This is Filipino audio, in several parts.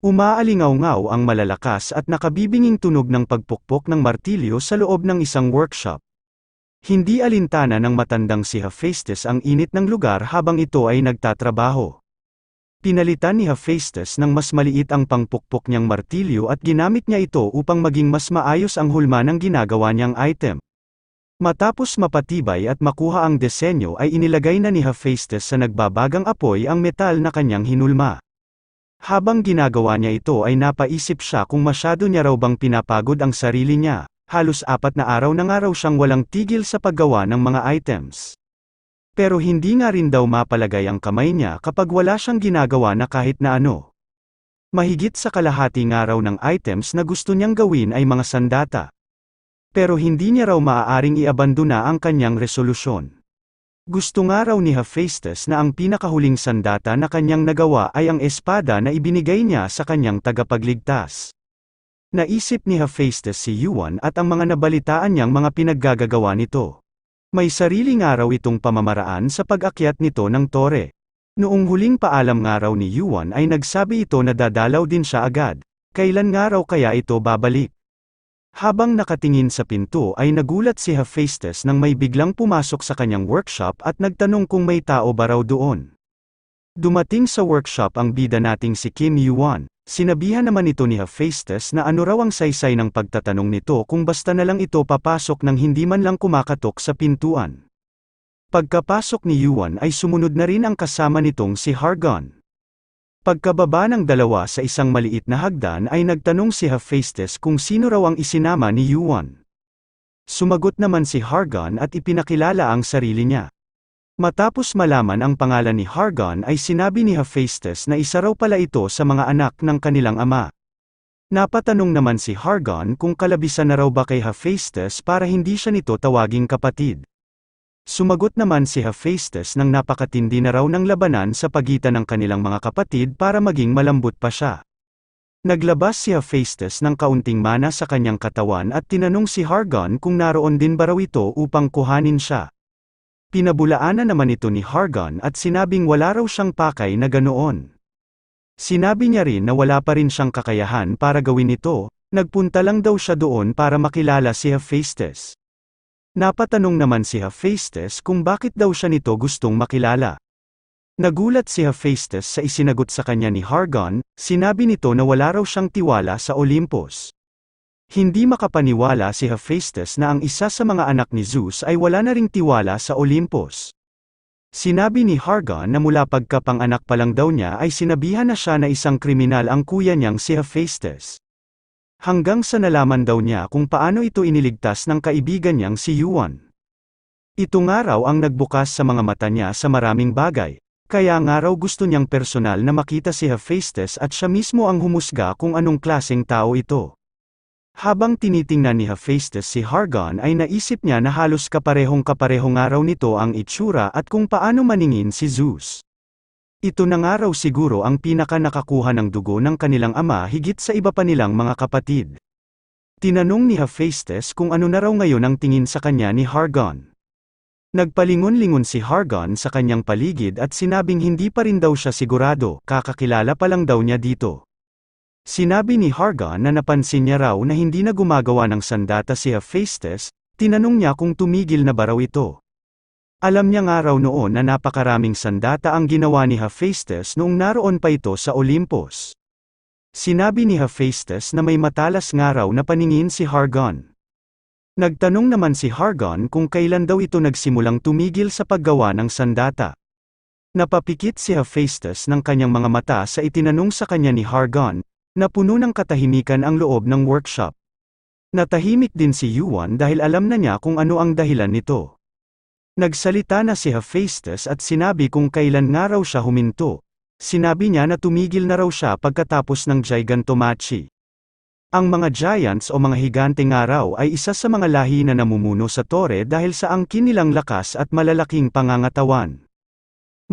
Umaalingaw-ngaw ang malalakas at nakabibinging tunog ng pagpukpok ng martilyo sa loob ng isang workshop. Hindi alintana ng matandang si Hephaestus ang init ng lugar habang ito ay nagtatrabaho. Pinalitan ni Hephaestus ng mas maliit ang pangpukpok niyang martilyo at ginamit niya ito upang maging mas maayos ang hulma ng ginagawa niyang item. Matapos mapatibay at makuha ang disenyo ay inilagay na ni Hephaestus sa nagbabagang apoy ang metal na kanyang hinulma. Habang ginagawa niya ito ay napaisip siya kung masyado niya raw bang pinapagod ang sarili niya. Halos 4 na araw na nga raw siyang walang tigil sa paggawa ng mga items. Pero hindi nga rin daw mapalagay ang kamay niya kapag wala siyang ginagawa na kahit na ano. Mahigit sa kalahati nga raw ng items na gusto niyang gawin ay mga sandata. Pero hindi niya raw maaaring iabandona ang kanyang resolusyon. Gusto nga raw ni Hephaestus na ang pinakahuling sandata na kanyang nagawa ay ang espada na ibinigay niya sa kanyang tagapagligtas. Naisip ni Hephaestus si Yuan at ang mga nabalitaan niyang mga pinaggagawa nito. May sarili nga raw itong pamamaraan sa pag-akyat nito ng tore. Noong huling paalam nga raw ni Yuan ay nagsabi ito na dadalaw din siya agad. Kailan nga raw kaya ito babalik? Habang nakatingin sa pinto ay nagulat si Hephaestus nang may biglang pumasok sa kanyang workshop at nagtanong kung may tao ba raw doon. Dumating sa workshop ang bida nating si Kim Yuan. Sinabihan naman ito ni Hephaestus na ano raw ang saysay ng pagtatanong nito kung basta na lang ito papasok nang hindi man lang kumakatok sa pintuan. Pagkapasok ni Yuan ay sumunod na rin ang kasama nitong si Hargon. Pagkababa ng dalawa sa isang maliit na hagdan ay nagtanong si Hephaestus kung sino raw ang isinama ni Yuan. Sumagot naman si Hargon at ipinakilala ang sarili niya. Matapos malaman ang pangalan ni Hargon ay sinabi ni Hephaestus na isa raw pala ito sa mga anak ng kanilang ama. Napatanong naman si Hargon kung kalabisan na raw ba kay Hephaestus para hindi siya nito tawaging kapatid. Sumagot naman si Hephaestus nang napakatindi na raw ng labanan sa pagitan ng kanilang mga kapatid para maging malambot pa siya. Naglabas si Hephaestus ng kaunting mana sa kanyang katawan at tinanong si Hargon kung naroon din ba raw ito upang kuhanin siya. Pinabulaanan naman ito ni Hargon at sinabing wala raw siyang pakay na ganoon. Sinabi niya rin na wala pa rin siyang kakayahan para gawin ito, nagpunta lang daw siya doon para makilala si Hephaestus. Napatanong naman si Hephaestus kung bakit daw siya nito gustong makilala. Nagulat si Hephaestus sa isinagot sa kanya ni Hargon, sinabi nito na wala raw siyang tiwala sa Olympus. Hindi makapaniwala si Hephaestus na ang isa sa mga anak ni Zeus ay wala na ring tiwala sa Olympus. Sinabi ni Hargon na mula pagkapanganak pa lang daw niya ay sinabihan na siya na isang kriminal ang kuya niyang si Hephaestus. Hanggang sa nalaman daw niya kung paano ito iniligtas ng kaibigan niyang si Yuan. Ito nga raw ang nagbukas sa mga mata niya sa maraming bagay, kaya nga raw gusto niyang personal na makita si Hephaestus at siya mismo ang humusga kung anong klaseng tao ito. Habang tinitingnan ni Hephaestus si Hargon ay naisip niya na halos kaparehong-kapareho nga raw nito ang itsura at kung paano maningin si Zeus. Ito na nga raw siguro ang pinaka nakakuha ng dugo ng kanilang ama higit sa iba pa nilang mga kapatid. Tinanong ni Hephaestus kung ano na raw ngayon ang tingin sa kanya ni Hargon. Nagpalingon-lingon si Hargon sa kanyang paligid at sinabing hindi pa rin daw siya sigurado, kakakilala pa lang daw niya dito. Sinabi ni Hargon na napansin niya raw na hindi na gumagawa ng sandata si Hephaestus, tinanong niya kung tumigil na ba raw ito. Alam niya nga raw noon na napakaraming sandata ang ginawa ni Hephaestus noong naroon pa ito sa Olympus. Sinabi ni Hephaestus na may matalas nga raw na paningin si Hargon. Nagtanong naman si Hargon kung kailan daw ito nagsimulang tumigil sa paggawa ng sandata. Napapikit si Hephaestus ng kanyang mga mata sa itinanong sa kanya ni Hargon, na puno ng katahimikan ang loob ng workshop. Natahimik din si Yuan dahil alam na niya kung ano ang dahilan nito. Nagsalita na si Hephaestus at sinabi kung kailan nga raw siya huminto. Sinabi niya na tumigil na raw siya pagkatapos ng Gigantomachy. Ang mga giants o mga higante nga raw ay isa sa mga lahi na namumuno sa tore dahil sa angkin nilang lakas at malalaking pangangatawan.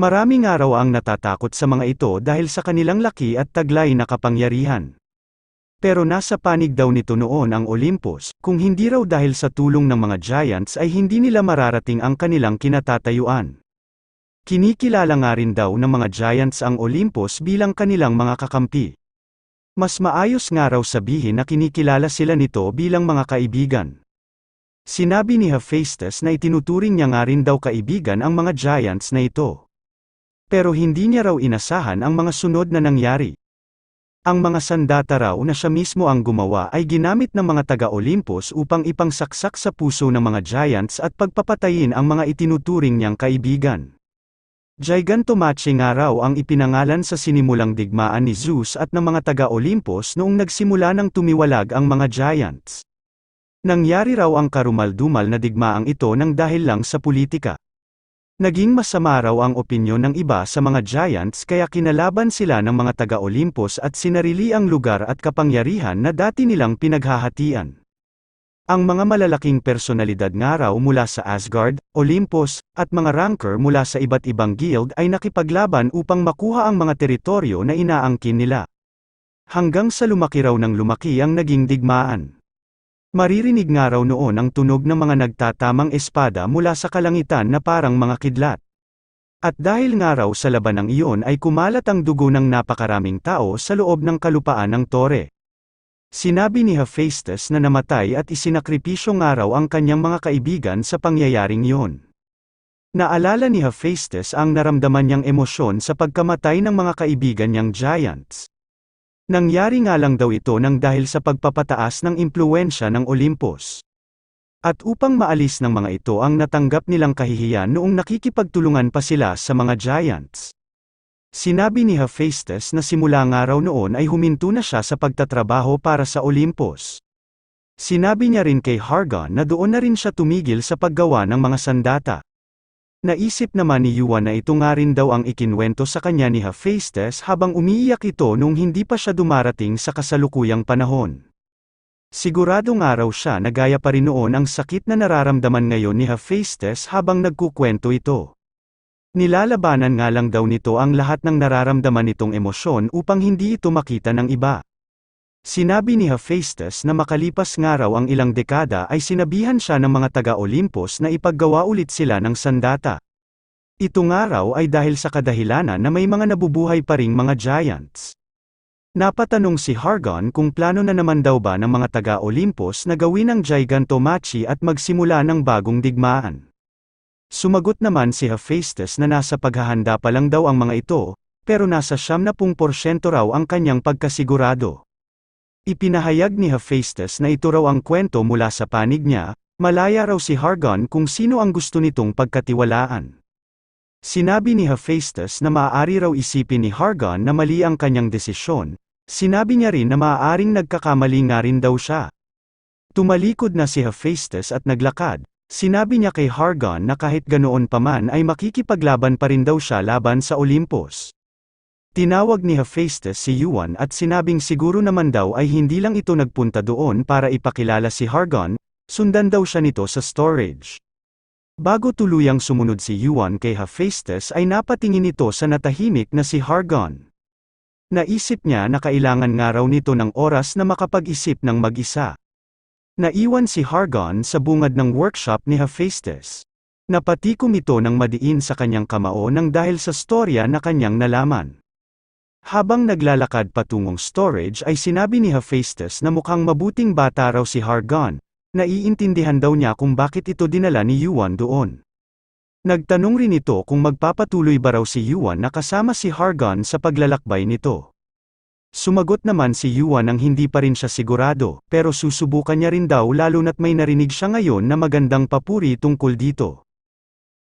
Marami nga raw ang natatakot sa mga ito dahil sa kanilang laki at taglay na kapangyarihan. Pero nasa panig daw nito noon ang Olympus, kung hindi raw dahil sa tulong ng mga giants ay hindi nila mararating ang kanilang kinatatayuan. Kinikilala nga rin daw ng mga giants ang Olympus bilang kanilang mga kakampi. Mas maayos nga raw sabihin na kinikilala sila nito bilang mga kaibigan. Sinabi ni Hephaestus na itinuturing niya nga rin daw kaibigan ang mga giants na ito. Pero hindi niya raw inasahan ang mga sunod na nangyari. Ang mga sandata raw na siya mismo ang gumawa ay ginamit ng mga taga-Olympus upang ipangsaksak sa puso ng mga giants at pagpapatayin ang mga itinuturing niyang kaibigan. Gigantomachie nga raw ang ipinangalan sa sinimulang digmaan ni Zeus at ng mga taga-Olympus noong nagsimula ng tumiwalag ang mga giants. Nangyari raw ang karumaldumal na digmaang ito nang dahil lang sa politika. Naging masama raw ang opinyon ng iba sa mga giants kaya kinalaban sila ng mga taga-Olympus at sinarili ang lugar at kapangyarihan na dati nilang pinaghahatian. Ang mga malalaking personalidad nga raw mula sa Asgard, Olympus, at mga ranker mula sa iba't ibang guild ay nakipaglaban upang makuha ang mga teritoryo na inaangkin nila. Hanggang sa lumaki raw ng lumaki ang naging digmaan. Maririnig nga raw noon ang tunog ng mga nagtatamang espada mula sa kalangitan na parang mga kidlat. At dahil nga raw sa labanang iyon ay kumalat ang dugo ng napakaraming tao sa loob ng kalupaan ng tore. Sinabi ni Hephaestus na namatay at isinakripisyo nga raw ang kanyang mga kaibigan sa pangyayaring iyon. Naalala ni Hephaestus ang naramdaman niyang emosyon sa pagkamatay ng mga kaibigan niyang giants. Nangyari nga lang daw ito nang dahil sa pagpapataas ng impluwensya ng Olympus. At upang maalis ng mga ito ang natanggap nilang kahihiyan noong nakikipagtulungan pa sila sa mga giants. Sinabi ni Hephaestus na simula nga raw noon ay huminto na siya sa pagtatrabaho para sa Olympus. Sinabi niya rin kay Hargon na doon na rin siya tumigil sa paggawa ng mga sandata. Naisip naman ni Yuan na ito nga rin daw ang ikinwento sa kanya ni Hephaestus habang umiiyak ito nung hindi pa siya dumarating sa kasalukuyang panahon. Sigurado nga raw siya na gaya pa rin noon ang sakit na nararamdaman ngayon ni Hephaestus habang nagkukwento ito. Nilalabanan nga lang daw nito ang lahat ng nararamdaman nitong emosyon upang hindi ito makita ng iba. Sinabi ni Hephaestus na makalipas nga raw ang ilang dekada ay sinabihan siya ng mga taga-Olympus na ipaggawa ulit sila ng sandata. Ito nga raw ay dahil sa kadahilanan na may mga nabubuhay pa ring mga giants. Napatanong si Hargon kung plano na naman daw ba ng mga taga-Olympus na gawin ang Gigantomachie at magsimula ng bagong digmaan. Sumagot naman si Hephaestus na nasa paghahanda pa lang daw ang mga ito, pero nasa 70% raw ang kanyang pagkasigurado. Ipinahayag ni Hephaestus na ito raw ang kwento mula sa panig niya, malaya raw si Hargon kung sino ang gusto nitong pagkatiwalaan. Sinabi ni Hephaestus na maaari raw isipin ni Hargon na mali ang kanyang desisyon, sinabi niya rin na maaaring nagkakamali nga rin daw siya. Tumalikod na si Hephaestus at naglakad, sinabi niya kay Hargon na kahit ganoon pa man ay makikipaglaban pa rin daw siya laban sa Olympus. Tinawag ni Hephaestus si Yuan at sinabing siguro naman daw ay hindi lang ito nagpunta doon para ipakilala si Hargon, sundan daw siya nito sa storage. Bago tuluyang sumunod si Yuan kay Hephaestus ay napatingin ito sa natahimik na si Hargon. Naisip niya na kailangan nga raw nito ng oras na makapag-isip ng mag-isa. Naiwan si Hargon sa bungad ng workshop ni Hephaestus. Napatikom ito ng madiin sa kanyang kamao nang dahil sa storya na kanyang nalaman. Habang naglalakad patungong storage ay sinabi ni Hephaestus na mukhang mabuting bata raw si Hargon, naiintindihan daw niya kung bakit ito dinala ni Yuan doon. Nagtanong rin ito kung magpapatuloy ba raw si Yuan na kasama si Hargon sa paglalakbay nito. Sumagot naman si Yuan nang hindi pa rin siya sigurado, pero susubukan niya rin daw lalo na't may narinig siya ngayon na magandang papuri tungkol dito.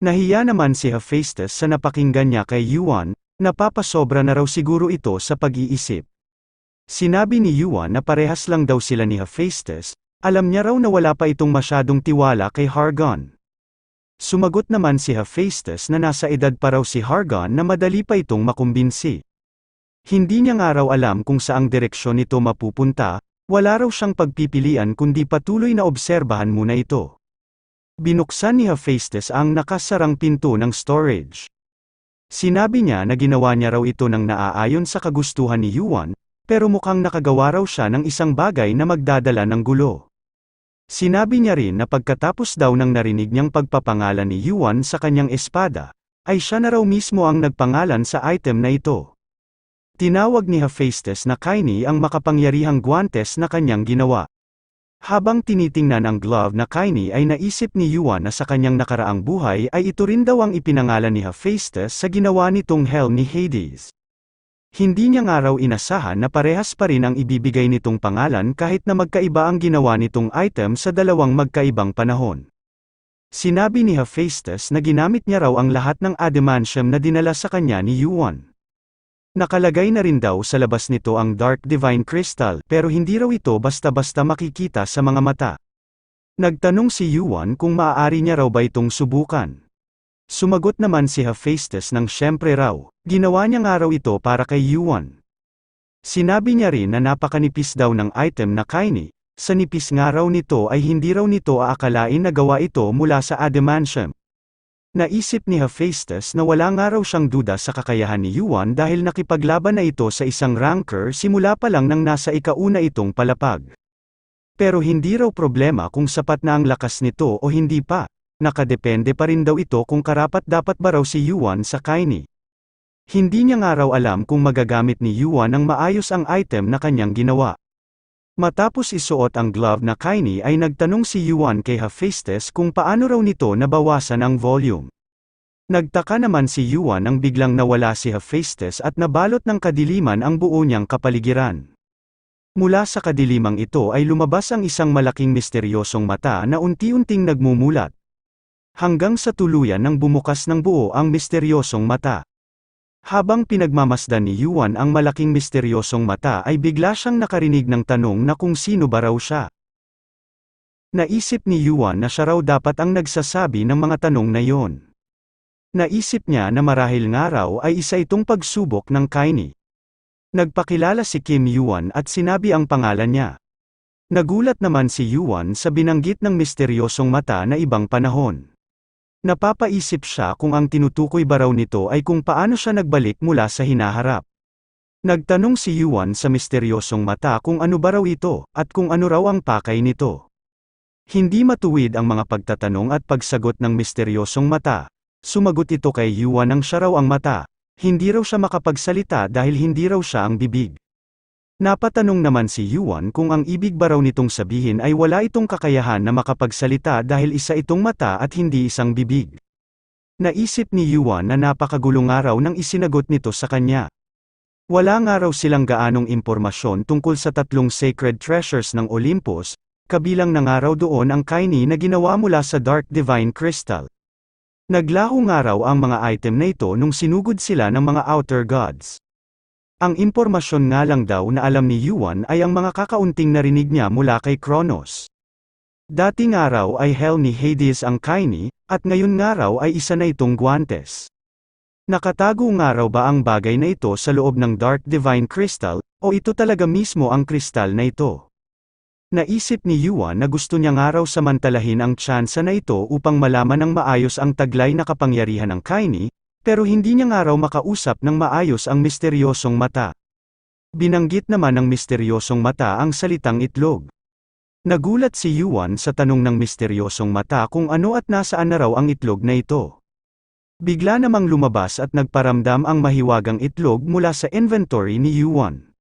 Nahiya naman si Hephaestus sa napakinggan niya kay Yuan, napapasobra na raw siguro ito sa pag-iisip. Sinabi ni Yuan na parehas lang daw sila ni Hephaestus, alam niya raw na wala pa itong masyadong tiwala kay Hargon. Sumagot naman si Hephaestus na nasa edad pa raw si Hargon na madali pa itong makumbinsi. Hindi niya nga raw alam kung saang direksyon ito mapupunta, wala raw siyang pagpipilian kundi patuloy na obserbahan muna ito. Binuksan ni Hephaestus ang nakasarang pinto ng storage. Sinabi niya na ginawa niya raw ito nang naaayon sa kagustuhan ni Yuan, pero mukhang nakagawa raw siya ng isang bagay na magdadala ng gulo. Sinabi niya rin na pagkatapos daw ng narinig niyang pagpapangalan ni Yuan sa kanyang espada, ay siya na raw mismo ang nagpangalan sa item na ito. Tinawag ni Hephaestus na kaini ang makapangyarihang guwantes na kanyang ginawa. Habang tinitingnan ang glove na kaini ay naisip ni Yuan na sa kanyang nakaraang buhay ay ito rin daw ang ipinangalan ni Hephaestus sa ginawa nitong helm ni Hades. Hindi niya nga raw inasahan na parehas pa rin ang ibibigay nitong pangalan kahit na magkaiba ang ginawa nitong item sa dalawang magkaibang panahon. Sinabi ni Hephaestus na ginamit niya raw ang lahat ng adamantium na dinala sa kanya ni Yuan. Nakalagay na rin daw sa labas nito ang Dark Divine Crystal pero hindi raw ito basta-basta makikita sa mga mata. Nagtanong si Yuan kung maaari niya raw ba itong subukan. Sumagot naman si Hephaestus ng siyempre raw, ginawa niya nga raw ito para kay Yuan. Sinabi niya rin na napakanipis daw ng item na kaini, sa nipis nga raw nito ay hindi raw nito aakalain na gawa ito mula sa adamantium. Naisip ni Hephaestus na wala nga raw siyang duda sa kakayahan ni Yuan dahil nakipaglaban na ito sa isang ranker simula pa lang nang nasa ikauna itong palapag. Pero hindi raw problema kung sapat na ang lakas nito o hindi pa, nakadepende pa rin daw ito kung karapat-dapat ba raw si Yuan sa kaini. Hindi niya nga raw alam kung magagamit ni Yuan ang maayos ang item na kanyang ginawa. Matapos isuot ang glove na kaini ay nagtanong si Yuan kay Hephaestus kung paano raw nito nabawasan ang volume. Nagtaka naman si Yuan nang biglang nawala si Hephaestus at nabalot ng kadiliman ang buo niyang kapaligiran. Mula sa kadilimang ito ay lumabas ang isang malaking misteryosong mata na unti-unting nagmumulat. Hanggang sa tuluyan nang bumukas ng buo ang misteryosong mata. Habang pinagmamasdan ni Yuan ang malaking misteryosong mata ay bigla siyang nakarinig ng tanong na kung sino ba raw siya. Naisip ni Yuan na siya raw dapat ang nagsasabi ng mga tanong na yon. Naisip niya na marahil nga raw ay isa itong pagsubok ng kaini. Nagpakilala si Kim Yuan at sinabi ang pangalan niya. Nagulat naman si Yuan sa binanggit ng misteryosong mata na ibang panahon. Napapaisip siya kung ang tinutukoy ba raw nito ay kung paano siya nagbalik mula sa hinaharap. Nagtanong si Yuan sa misteryosong mata kung ano ba raw ito, at kung ano raw ang pakay nito. Hindi matuwid ang mga pagtatanong at pagsagot ng misteryosong mata. Sumagot ito kay Yuan ang siya raw ang mata. Hindi raw siya makapagsalita dahil hindi raw siya ang bibig. Napatanong naman si Yuan kung ang ibig ba raw nitong sabihin ay wala itong kakayahan na makapagsalita dahil isa itong mata at hindi isang bibig. Naisip ni Yuan na napakagulo nga raw nang isinagot nito sa kanya. Wala nga raw silang gaanong impormasyon tungkol sa tatlong sacred treasures ng Olympus, kabilang na nga raw doon ang kaini na ginawa mula sa Dark Divine Crystal. Naglaho nga raw ang mga item na ito nung sinugod sila ng mga outer gods. Ang impormasyon nga lang daw na alam ni Yuan ay ang mga kakaunting narinig niya mula kay Kronos. Dati nga raw ay hell ni Hades ang kaini, at ngayon nga raw ay isa na itong guwantes. Nakatago nga raw ba ang bagay na ito sa loob ng Dark Divine Crystal, o ito talaga mismo ang kristal na ito? Naisip ni Yuan na gusto niya nga raw samantalahin ang tsansa na ito upang malaman ng maayos ang taglay na kapangyarihan ng kaini, pero hindi niya nga raw makausap ng maayos ang misteryosong mata. Binanggit naman ng misteryosong mata ang salitang itlog. Nagulat si Yuan sa tanong ng misteryosong mata kung ano at nasaan na raw ang itlog na ito. Bigla namang lumabas at nagparamdam ang mahiwagang itlog mula sa inventory ni Yuan.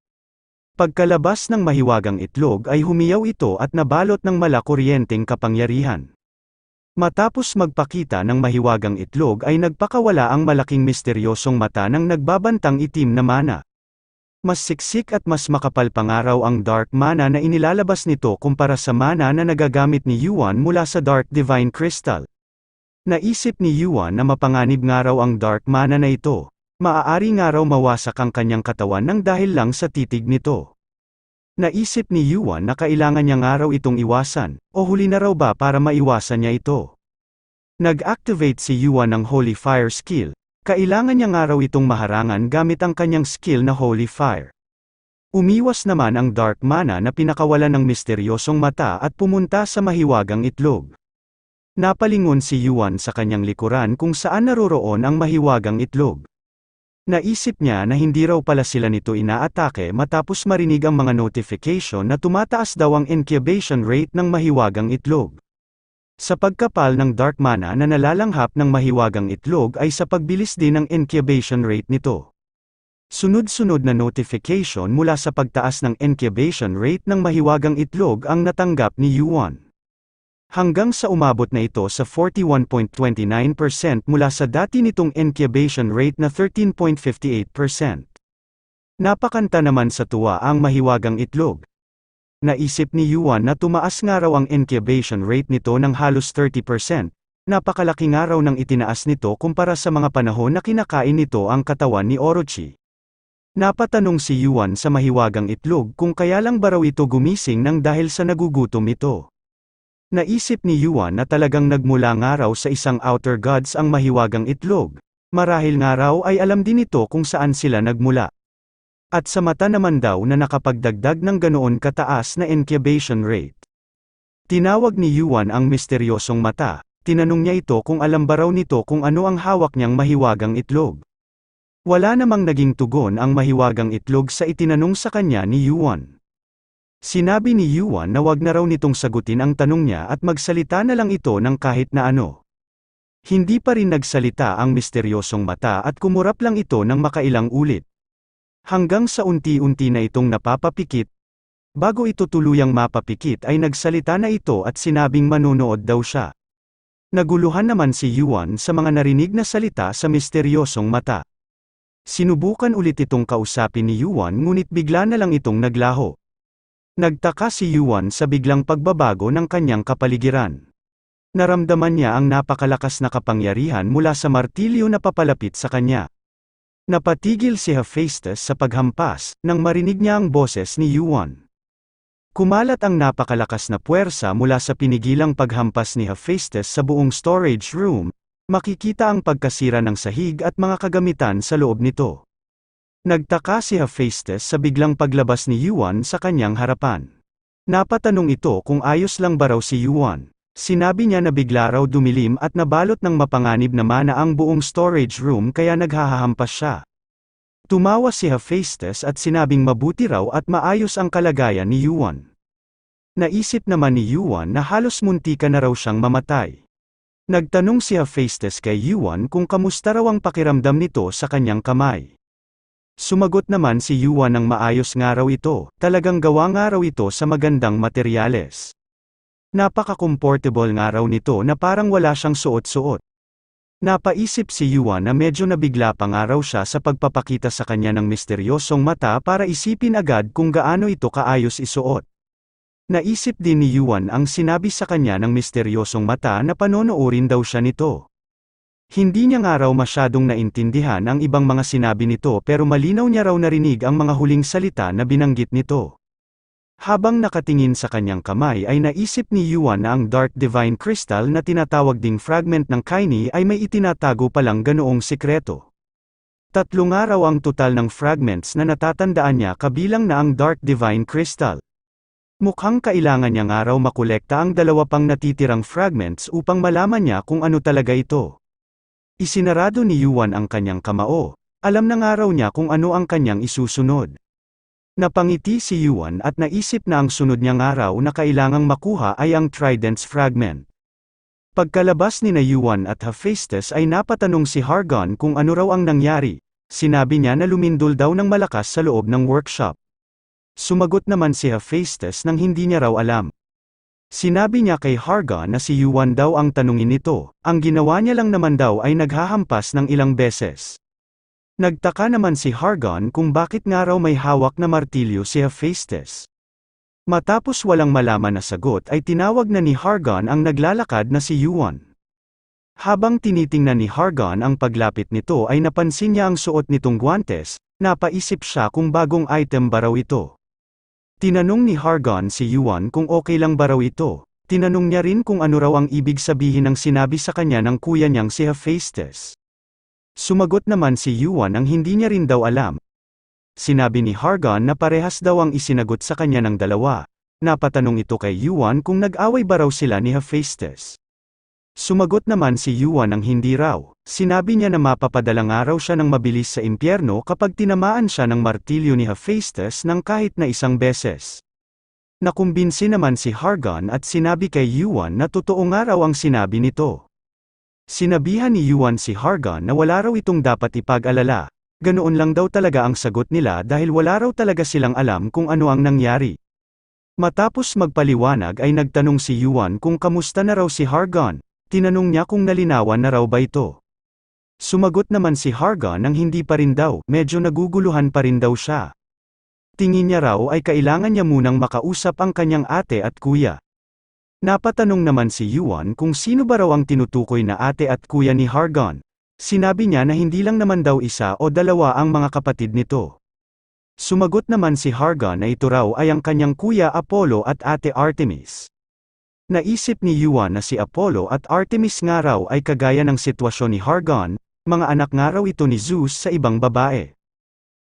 Pagkalabas ng mahiwagang itlog ay humiyaw ito at nabalot ng malakuryenteng kapangyarihan. Matapos magpakita ng mahiwagang itlog ay nagpakawala ang malaking misteryosong mata ng nagbabantang itim na mana. Mas siksik at mas makapal pa nga raw ang dark mana na inilalabas nito kumpara sa mana na nagagamit ni Yuan mula sa Dark Divine Crystal. Naisip ni Yuan na mapanganib nga raw ang dark mana na ito. Maaari nga raw mawasak ang kanyang katawan nang dahil lang sa titig nito. Naisip ni Yuan na kailangan niya nga raw itong iwasan, o huli na raw ba para maiwasan niya ito. Nag-activate si Yuan ng Holy Fire skill, kailangan niya nga raw itong maharangan gamit ang kanyang skill na Holy Fire. Umiwas naman ang dark mana na pinakawalan ng misteryosong mata at pumunta sa mahiwagang itlog. Napalingon si Yuan sa kanyang likuran kung saan naroroon ang mahiwagang itlog. Naisip niya na hindi raw pala sila nito inaatake matapos marinig ang mga notification na tumataas daw ang incubation rate ng mahiwagang itlog. Sa pagkapal ng dark mana na nalalanghap ng mahiwagang itlog ay sa pagbilis din ng incubation rate nito. Sunod-sunod na notification mula sa pagtaas ng incubation rate ng mahiwagang itlog ang natanggap ni Yuan. Hanggang sa umabot na ito sa 41.29% mula sa dati nitong incubation rate na 13.58%. Napakanta naman sa tuwa ang mahiwagang itlog. Naisip ni Yuan na tumaas nga raw ang incubation rate nito ng halos 30%. Napakalaki nga raw ng itinaas nito kumpara sa mga panahon na kinakain nito ang katawan ni Orochi. Napatanong si Yuan sa mahiwagang itlog kung kaya lang ba raw ito gumising nang dahil sa nagugutom ito. Naisip ni Yuan na talagang nagmula nga raw sa isang outer gods ang mahiwagang itlog. Marahil nga raw ay alam din ito kung saan sila nagmula. At sa mata naman daw na nakapagdagdag ng ganoon kataas na incubation rate. Tinawag ni Yuan ang misteryosong mata, tinanong niya ito kung alam ba raw nito kung ano ang hawak niyang mahiwagang itlog. Wala namang naging tugon ang mahiwagang itlog sa itinanong sa kanya ni Yuan. Sinabi ni Yuan na wag na raw nitong sagutin ang tanong niya at magsalita na lang ito ng kahit na ano. Hindi pa rin nagsalita ang misteryosong mata at kumurap lang ito ng makailang ulit. Hanggang sa unti-unti na itong napapapikit. Bago ito tuluyang mapapikit ay nagsalita na ito at sinabing manonood daw siya. Naguluhan naman si Yuan sa mga narinig na salita sa misteryosong mata. Sinubukan ulit itong kausapin ni Yuan ngunit bigla na lang itong naglaho. Nagtaka si Yuan sa biglang pagbabago ng kanyang kapaligiran. Naramdaman niya ang napakalakas na kapangyarihan mula sa martilyo na papalapit sa kanya. Napatigil si Hephaestus sa paghampas, nang marinig niya ang boses ni Yuan. Kumalat ang napakalakas na puwersa mula sa pinigilang paghampas ni Hephaestus sa buong storage room, makikita ang pagkasira ng sahig at mga kagamitan sa loob nito. Nagtaka si Hephaestus sa biglang paglabas ni Yuan sa kanyang harapan. Napatanong ito kung ayos lang ba raw si Yuan. Sinabi niya na bigla raw dumilim at nabalot ng mapanganib na mana ang buong storage room kaya naghahahampas siya. Tumawa si Hephaestus at sinabing mabuti raw at maayos ang kalagayan ni Yuan. Naisip naman ni Yuan na halos muntikan na raw siyang mamatay. Nagtanong si Hephaestus kay Yuan kung kamusta raw ang pakiramdam nito sa kanyang kamay. Sumagot naman si Yuan ng maayos nga raw ito, talagang gawa nga raw ito sa magandang materyales. Napaka-comfortable nga raw nito na parang wala siyang suot-suot. Napaisip si Yuan na medyo nabigla pa nga raw siya sa pagpapakita sa kanya ng misteryosong mata para isipin agad kung gaano ito kaayos isuot. Naisip din ni Yuan ang sinabi sa kanya ng misteryosong mata na panonoorin daw siya nito. Hindi niya nga raw masyadong naintindihan ang ibang mga sinabi nito pero malinaw niya raw narinig ang mga huling salita na binanggit nito. Habang nakatingin sa kanyang kamay ay naisip ni Yuan na ang Dark Divine Crystal na tinatawag ding fragment ng Kaini ay may itinatago palang ganoong sikreto. 3 nga raw ang total ng fragments na natatandaan niya kabilang na ang Dark Divine Crystal. Mukhang kailangan niya nga raw makolekta ang 2 pang natitirang fragments upang malaman niya kung ano talaga ito. Isinarado ni Yuan ang kanyang kamao. Alam na nga raw niya kung ano ang kanyang isusunod. Napangiti si Yuan at naisip na ang sunod niya nga raw na kailangang makuha ay ang Trident's fragment. Pagkalabas ni Yuan at Hephaestus ay napatanong si Hargon kung ano raw ang nangyari. Sinabi niya na lumindol daw ng malakas sa loob ng workshop. Sumagot naman si Hephaestus nang hindi niya raw alam. Sinabi niya kay Hargon na si Yuan daw ang tanungin nito, ang ginawa niya lang naman daw ay naghahampas ng ilang beses. Nagtaka naman si Hargon kung bakit nga raw may hawak na martilyo si Hephaestus. Matapos walang malaman na sagot ay tinawag na ni Hargon ang naglalakad na si Yuan. Habang tinitingnan ni Hargon ang paglapit nito ay napansin niya ang suot nitong guwantes, napaisip siya kung bagong item ba raw ito. Tinanong ni Hargon si Yuan kung okay lang ba raw ito. Tinanong niya rin kung ano raw ang ibig sabihin ng sinabi sa kanya ng kuya niyang si Hephaestus. Sumagot naman si Yuan ang hindi niya rin daw alam. Sinabi ni Hargon na parehas daw ang isinagot sa kanya ng dalawa. Napatanong ito kay Yuan kung nag-away ba raw sila ni Hephaestus. Sumagot naman si Yuan ang hindi raw. Sinabi niya na mapapadala nga raw siya ng mabilis sa impyerno kapag tinamaan siya ng martilyo ni Hephaestus ng kahit na isang beses. Nakumbinsi naman si Hargon at sinabi kay Yuan na totoo nga raw ang sinabi nito. Sinabihan ni Yuan si Hargon na wala raw itong dapat ipag-alala. Ganoon lang daw talaga ang sagot nila dahil wala raw talaga silang alam kung ano ang nangyari. Matapos magpaliwanag ay nagtanong si Yuan kung kamusta na raw si Hargon, tinanong niya kung nalinawan na raw ba ito. Sumagot naman si Hargon nang hindi pa rin daw, medyo naguguluhan pa rin daw siya. Tingin niya raw ay kailangan niya munang makausap ang kanyang ate at kuya. Napatanong naman si Yuan kung sino ba raw ang tinutukoy na ate at kuya ni Hargon. Sinabi niya na hindi lang naman daw isa o dalawa ang mga kapatid nito. Sumagot naman si Hargon na ito raw ay ang kanyang kuya Apollo at ate Artemis. Naisip ni Yuan na si Apollo at Artemis nga raw ay kagaya ng sitwasyon ni Hargon, mga anak nga raw ito ni Zeus sa ibang babae.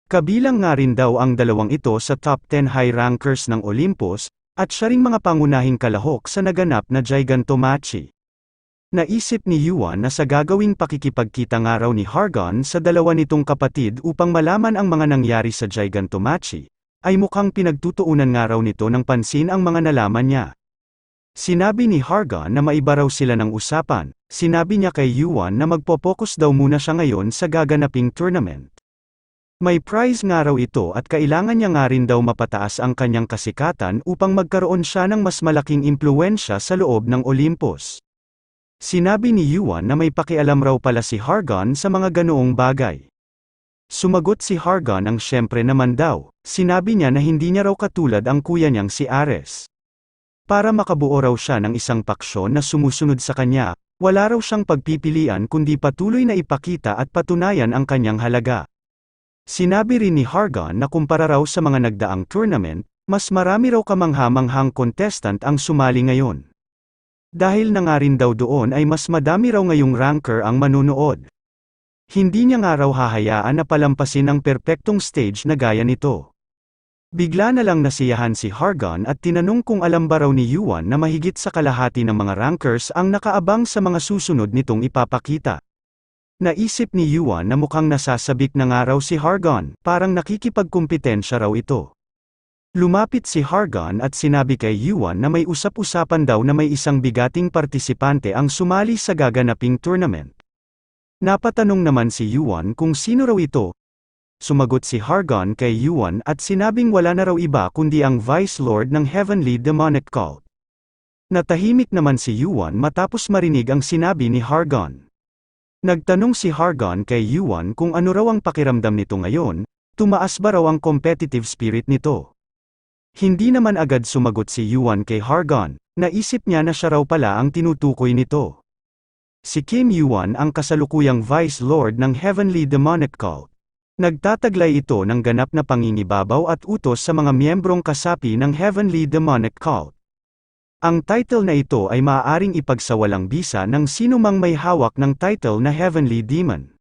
Kabilang nga rin daw ang dalawang ito sa top 10 high rankers ng Olympus, at siya ring mga pangunahing kalahok sa naganap na Gigantomachie. Naisip ni Yuan na sa gagawing pakikipagkita nga raw ni Hargon sa dalawa nitong kapatid upang malaman ang mga nangyari sa Gigantomachie, ay mukhang pinagtutuunan nga raw nito ng pansin ang mga nalaman niya. Sinabi ni Hargon na maiba raw sila ng usapan, sinabi niya kay Yuan na magpo-focus daw muna siya ngayon sa gaganaping tournament. May prize nga raw ito at kailangan niya nga rin daw mapataas ang kanyang kasikatan upang magkaroon siya ng mas malaking impluwensya sa loob ng Olympus. Sinabi ni Yuan na may pakialam raw pala si Hargon sa mga ganoong bagay. Sumagot si Hargon ang syempre naman daw, sinabi niya na hindi niya raw katulad ang kuya niyang si Ares. Para makabuo raw siya ng isang paksyon na sumusunod sa kanya, wala raw siyang pagpipilian kundi patuloy na ipakita at patunayan ang kanyang halaga. Sinabi rin ni Hargon na kumpara raw sa mga nagdaang tournament, mas marami raw kamangha-manghang contestant ang sumali ngayon. Dahil na nga rin daw doon ay mas madami raw ngayong ranker ang manunood. Hindi niya nga raw hahayaan na palampasin ang perpektong stage na gaya nito. Bigla na lang nasiyahan si Hargon at tinanong kung alam ba raw ni Yuan na mahigit sa kalahati ng mga rankers ang nakaabang sa mga susunod nitong ipapakita. Naisip ni Yuan na mukhang nasasabik na nga raw si Hargon, parang nakikipagkumpetensya raw ito. Lumapit si Hargon at sinabi kay Yuan na may usap-usapan daw na may isang bigating partisipante ang sumali sa gaganaping tournament. Napatanong naman si Yuan kung sino raw ito. Sumagot si Hargon kay Yuan at sinabing wala na raw iba kundi ang Vice Lord ng Heavenly Demonic Cult. Natahimik naman si Yuan matapos marinig ang sinabi ni Hargon. Nagtanong si Hargon kay Yuan kung ano raw ang pakiramdam nito ngayon, tumaas ba raw ang competitive spirit nito. Hindi naman agad sumagot si Yuan kay Hargon, naisip niya na siya raw pala ang tinutukoy nito. Si Kim Yuan ang kasalukuyang Vice Lord ng Heavenly Demonic Cult. Nagtataglay ito ng ganap na panginibabaw at utos sa mga miyembrong kasapi ng Heavenly Demonic Cult. Ang title na ito ay maaaring ipagsawalang bisa ng sino mang may hawak ng title na Heavenly Demon.